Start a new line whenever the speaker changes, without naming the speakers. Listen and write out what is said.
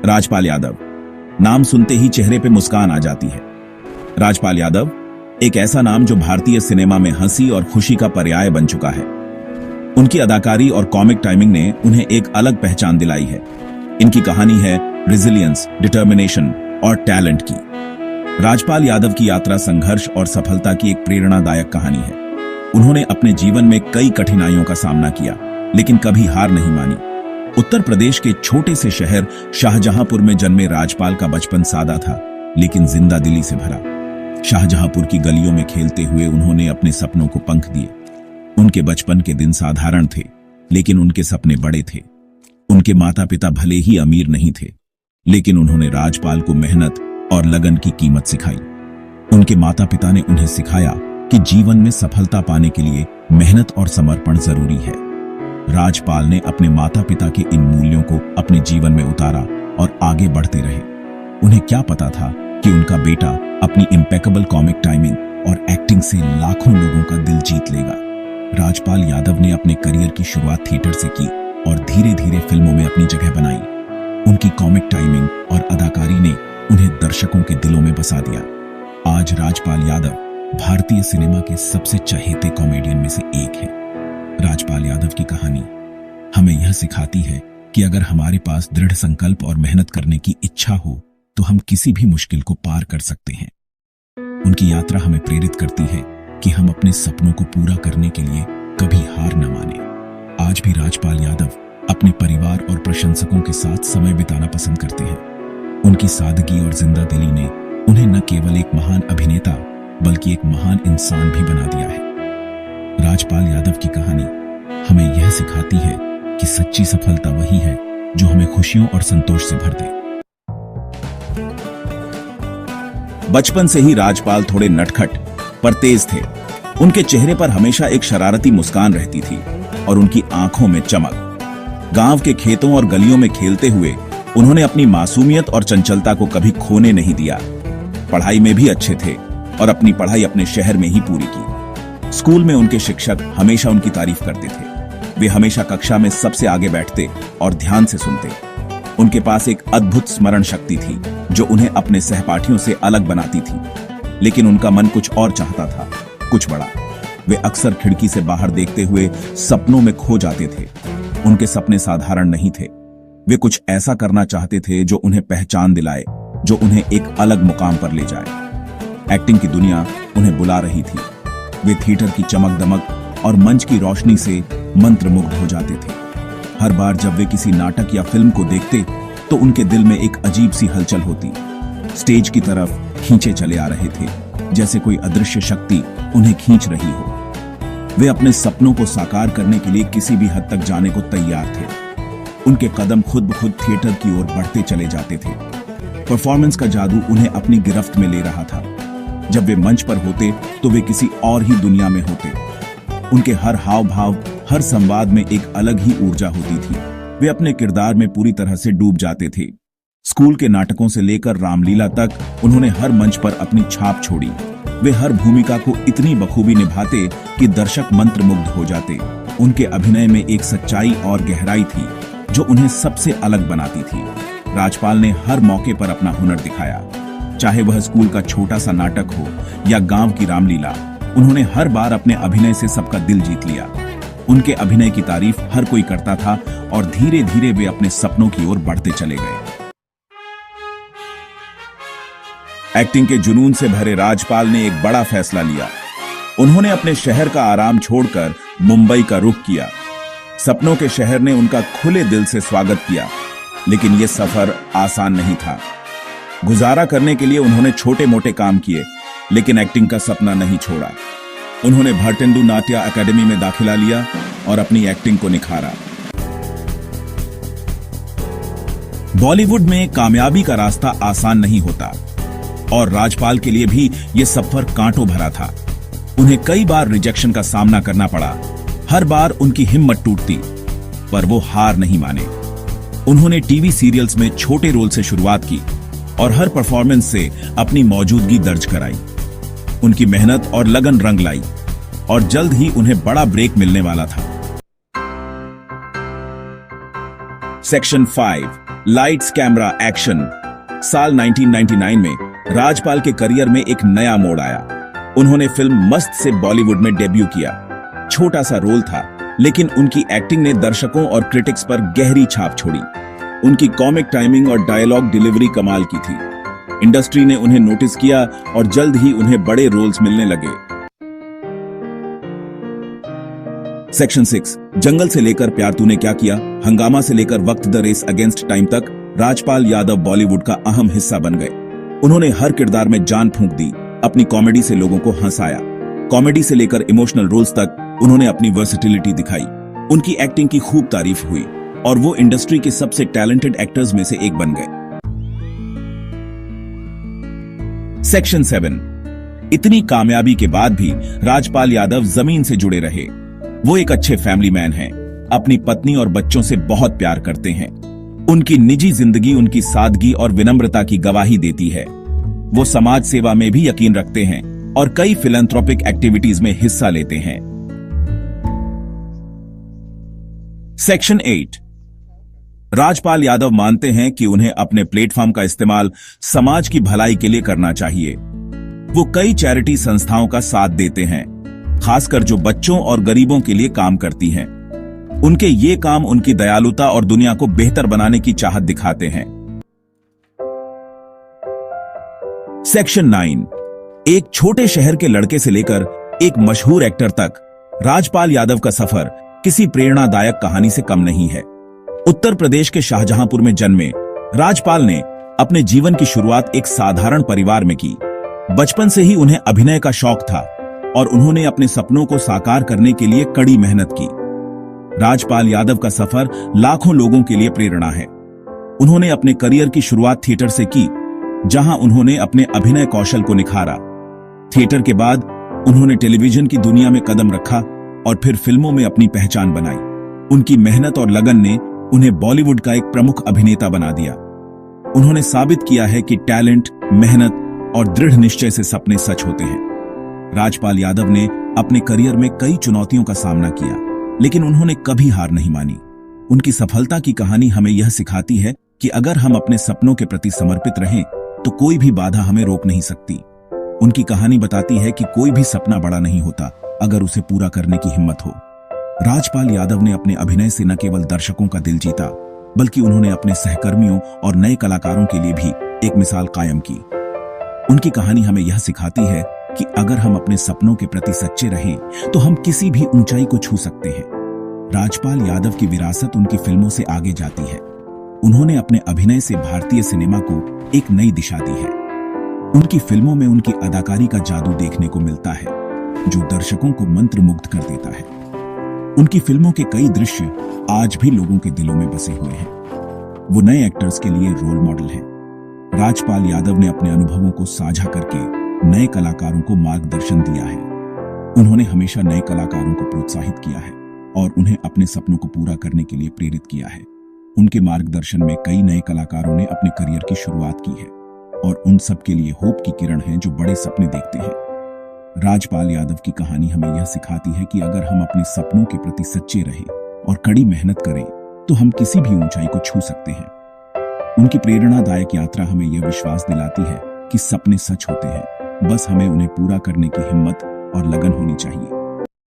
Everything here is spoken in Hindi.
राजपाल यादव। नाम सुनते ही चेहरे पे मुस्कान आ जाती है। राजपाल यादव एक ऐसा नाम जो भारतीय सिनेमा में हंसी और खुशी का पर्याय बन चुका है। उनकी अदाकारी और कॉमिक टाइमिंग ने उन्हें एक अलग पहचान दिलाई है। इनकी कहानी है रेजिलियंस, डिटर्मिनेशन और टैलेंट की। राजपाल यादव की यात्रा संघर्ष और सफलता की एक प्रेरणादायक कहानी है। उन्होंने अपने जीवन में कई कठिनाइयों का सामना किया, लेकिन कभी हार नहीं मानी। उत्तर प्रदेश के छोटे से शहर शाहजहांपुर में जन्मे राजपाल का बचपन सादा था, लेकिन जिंदा दिली से भरा। शाहजहांपुर की गलियों में खेलते हुए उन्होंने अपने सपनों को पंख दिए। उनके बचपन के दिन साधारण थे, लेकिन उनके सपने बड़े थे। उनके माता पिता भले ही अमीर नहीं थे, लेकिन उन्होंने राजपाल को मेहनत और लगन की कीमत सिखाई। उनके माता पिता ने उन्हें सिखाया कि जीवन में सफलता पाने के लिए मेहनत और समर्पण जरूरी है। राजपाल ने अपने माता पिता के इन मूल्यों को अपने जीवन में उतारा और आगे बढ़ते रहे। उन्हें क्या पता था कि उनका बेटा अपनी इम्पेकेबल कॉमिक टाइमिंग और एक्टिंग से लाखों लोगों का दिल जीत लेगा। राजपाल यादव ने अपने करियर की शुरुआत थिएटर से की और धीरे धीरे फिल्मों में अपनी जगह बनाई। उनकी कॉमिक टाइमिंग और अदाकारी ने उन्हें दर्शकों के दिलों में बसा दिया। आज राजपाल यादव भारतीय सिनेमा के सबसे चहेते कॉमेडियन में से एक है। राजपाल यादव की कहानी हमें यह सिखाती है कि अगर हमारे पास दृढ़ संकल्प और मेहनत करने की इच्छा हो तो हम किसी भी मुश्किल को पार कर सकते हैं। उनकी यात्रा हमें प्रेरित करती है कि हम अपने सपनों को पूरा करने के लिए कभी हार न माने। आज भी राजपाल यादव अपने परिवार और प्रशंसकों के साथ समय बिताना पसंद करते हैं। उनकी सादगी और जिंदा दिली ने उन्हें न केवल एक महान अभिनेता बल्कि एक महान इंसान भी बना दिया है। राजपाल यादव की कहानी हमें यह सिखाती है कि सच्ची सफलता वही है जो हमें खुशियों और संतोष से भर दे। बचपन से ही राजपाल थोड़े नटखट पर तेज थे। उनके चेहरे पर हमेशा एक शरारती मुस्कान रहती थी और उनकी आंखों में चमक। गांव के खेतों और गलियों में खेलते हुए उन्होंने अपनी मासूमियत और चंचलता को कभी खोने नहीं दिया। पढ़ाई में भी अच्छे थे और अपनी पढ़ाई अपने शहर में ही पूरी की। स्कूल में उनके शिक्षक हमेशा उनकी तारीफ करते थे। वे हमेशा कक्षा में सबसे आगे बैठते और ध्यान से सुनते। उनके पास एक अद्भुत स्मरण शक्ति थी जो उन्हें अपने सहपाठियों से अलग बनाती थी। लेकिन उनका मन कुछ और चाहता था, कुछ बड़ा। वे अक्सर खिड़की से बाहर देखते हुए सपनों में खो जाते थे। उनके सपने साधारण नहीं थे। वे कुछ ऐसा करना चाहते थे जो उन्हें पहचान दिलाए, जो उन्हें एक अलग मुकाम पर ले जाए। एक्टिंग की दुनिया उन्हें बुला रही थी। वे थिएटर की चमक दमक और मंच की रोशनी से मंत्रमुग्ध हो जाते थे। हर बार जब वे किसी नाटक या फिल्म को देखते तो उनके दिल में एक अजीब सी हलचल होती। स्टेज की तरफ खींचे चले आ रहे थे, जैसे कोई अदृश्य शक्ति उन्हें खींच रही हो। वे अपने सपनों को साकार करने के लिए किसी भी हद तक जाने को तैयार थे। उनके कदम खुद ब खुद थिएटर की ओर बढ़ते चले जाते थे। परफॉर्मेंस का जादू उन्हें अपनी गिरफ्त में ले रहा था। जब वे मंच पर होते तो वे किसी और ही दुनिया में होते। उनके हर हाव भाव, हर संवाद में एक अलग ही ऊर्जा होती थी। वे अपने किरदार में पूरी तरह से डूब जाते थे। स्कूल के नाटकों से लेकर रामलीला तक उन्होंने हर मंच पर अपनी छाप छोड़ी। वे हर भूमिका को इतनी बखूबी निभाते कि दर्शक मंत्रमुग्ध हो जाते। उनके अभिनय में एक सच्चाई और गहराई थी जो उन्हें सबसे अलग बनाती थी। राजपाल ने हर मौके पर अपना हुनर दिखाया, चाहे वह स्कूल का छोटा सा नाटक हो या गांव की रामलीला। उन्होंने हर बार अपने अभिनय से सबका दिल जीत लिया। उनके अभिनय की तारीफ हर कोई करता था और धीरे धीरे वे अपने सपनों की ओर बढ़ते चले गए। एक्टिंग के जुनून से भरे राजपाल ने एक बड़ा फैसला लिया। उन्होंने अपने शहर का आराम छोड़कर मुंबई का रुख किया। सपनों के शहर ने उनका खुले दिल से स्वागत किया, लेकिन यह सफर आसान नहीं था। गुजारा करने के लिए उन्होंने छोटे मोटे काम किए, लेकिन एक्टिंग का सपना नहीं छोड़ा। उन्होंने भारतेंदु नाट्य अकादमी में दाखिला लिया और अपनी एक्टिंग को निखारा। बॉलीवुड में कामयाबी का रास्ता आसान नहीं होता और राजपाल के लिए भी यह सफर कांटों भरा था। उन्हें कई बार रिजेक्शन का सामना करना पड़ा। हर बार उनकी हिम्मत टूटती, पर वो हार नहीं माने। उन्होंने टीवी सीरियल्स में छोटे रोल से शुरुआत की और हर परफॉर्मेंस से अपनी मौजूदगी दर्ज कराई। उनकी मेहनत और लगन रंग लाई और जल्द ही उन्हें बड़ा ब्रेक मिलने वाला था। Section 5 lights camera action. साल 1999 में राजपाल के करियर में एक नया मोड़ आया। उन्होंने फिल्म मस्त से बॉलीवुड में डेब्यू किया। छोटा सा रोल था, लेकिन उनकी एक्टिंग ने दर्शकों और क्रिटिक्स पर गहरी छाप छोड़ी। उनकी कॉमिक टाइमिंग और डायलॉग डिलीवरी कमाल की थी। इंडस्ट्री ने उन्हें नोटिस किया और जल्द ही उन्हें बड़े रोल्स मिलने लगे। सेक्शन 6, जंगल से लेकर प्यार तूने क्या किया, हंगामा से लेकर वक्त द रेस अगेंस्ट टाइम तक राजपाल यादव बॉलीवुड का अहम हिस्सा बन गए। उन्होंने हर किरदार में जान फूंक दी, अपनी कॉमेडी से लोगों को हंसाया। कॉमेडी से लेकर इमोशनल रोल्स तक उन्होंने अपनी वर्सेटिलिटी दिखाई। उनकी एक्टिंग की खूब तारीफ हुई और वो इंडस्ट्री के सबसे टैलेंटेड एक्टर्स में से एक बन गए। सेक्शन 7, इतनी कामयाबी के बाद भी राजपाल यादव जमीन से जुड़े रहे। वो एक अच्छे फैमिली मैन हैं, अपनी पत्नी और बच्चों से बहुत प्यार करते हैं। उनकी निजी जिंदगी उनकी सादगी और विनम्रता की गवाही देती है। वो समाज सेवा में भी यकीन रखते हैं और कई फिलैंथ्रोपिक एक्टिविटीज में हिस्सा लेते हैं। सेक्शन 8, राजपाल यादव मानते हैं कि उन्हें अपने प्लेटफॉर्म का इस्तेमाल समाज की भलाई के लिए करना चाहिए। वो कई चैरिटी संस्थाओं का साथ देते हैं, खासकर जो बच्चों और गरीबों के लिए काम करती हैं। उनके ये काम उनकी दयालुता और दुनिया को बेहतर बनाने की चाहत दिखाते हैं। सेक्शन 9, एक छोटे शहर के लड़के से लेकर एक मशहूर एक्टर तक राजपाल यादव का सफर किसी प्रेरणादायक कहानी से कम नहीं है। उत्तर प्रदेश के शाहजहांपुर में जन्मे राजपाल ने अपने जीवन की शुरुआत एक साधारण परिवार में की। बचपन से ही उन्हें अभिनय का शौक था और उन्होंने अपने सपनों को साकार करने के लिए कड़ी मेहनत की। राजपाल यादव का सफर लाखों लोगों के लिए प्रेरणा है। उन्होंने अपने करियर की शुरुआत थिएटर से की, जहां उन्होंने अपने अभिनय कौशल को निखारा। थिएटर के बाद उन्होंने टेलीविजन की दुनिया में कदम रखा और फिर फिल्मों में अपनी पहचान बनाई। उनकी मेहनत और लगन ने उन्हें बॉलीवुड का एक प्रमुख अभिनेता बना दिया। उन्होंने साबित किया है कि टैलेंट, मेहनत और दृढ़ निश्चय से सपने सच होते हैं। राजपाल यादव ने अपने करियर में कई चुनौतियों का सामना किया, लेकिन उन्होंने कभी हार नहीं मानी। उनकी सफलता की कहानी हमें यह सिखाती है कि अगर हम अपने सपनों के प्रति समर्पित रहें तो कोई भी बाधा हमें रोक नहीं सकती। उनकी कहानी बताती है कि कोई भी सपना बड़ा नहीं होता अगर उसे पूरा करने की हिम्मत हो। राजपाल यादव ने अपने अभिनय से न केवल दर्शकों का दिल जीता, बल्कि उन्होंने अपने सहकर्मियों और नए कलाकारों के लिए भी एक मिसाल कायम की। उनकी कहानी हमें यह सिखाती है कि अगर हम अपने सपनों के प्रति सच्चे रहें तो हम किसी भी ऊंचाई को छू सकते हैं। राजपाल यादव की विरासत उनकी फिल्मों से आगे जाती है। उन्होंने अपने अभिनय से भारतीय सिनेमा को एक नई दिशा दी है। उनकी फिल्मों में उनकी अदाकारी का जादू देखने को मिलता है, जो दर्शकों को मंत्रमुग्ध कर देता है। उनकी फिल्मों के कई दृश्य आज भी लोगों के दिलों में बसे हुए हैं। वो नए एक्टर्स के लिए रोल मॉडल हैं। राजपाल यादव ने अपने अनुभवों को साझा करके नए कलाकारों को मार्गदर्शन दिया है। उन्होंने हमेशा नए कलाकारों को प्रोत्साहित किया है और उन्हें अपने सपनों को पूरा करने के लिए प्रेरित किया है। उनके मार्गदर्शन में कई नए कलाकारों ने अपने करियर की शुरुआत की है और उन सब के लिए होप की किरण है जो बड़े सपने देखते हैं। राजपाल यादव की कहानी हमें यह सिखाती है कि अगर हम अपने सपनों के प्रति सच्चे रहें और कड़ी मेहनत करें तो हम किसी भी ऊंचाई को छू सकते हैं। उनकी प्रेरणादायक यात्रा हमें यह विश्वास दिलाती है कि सपने सच होते हैं, बस हमें उन्हें पूरा करने की हिम्मत और लगन होनी चाहिए।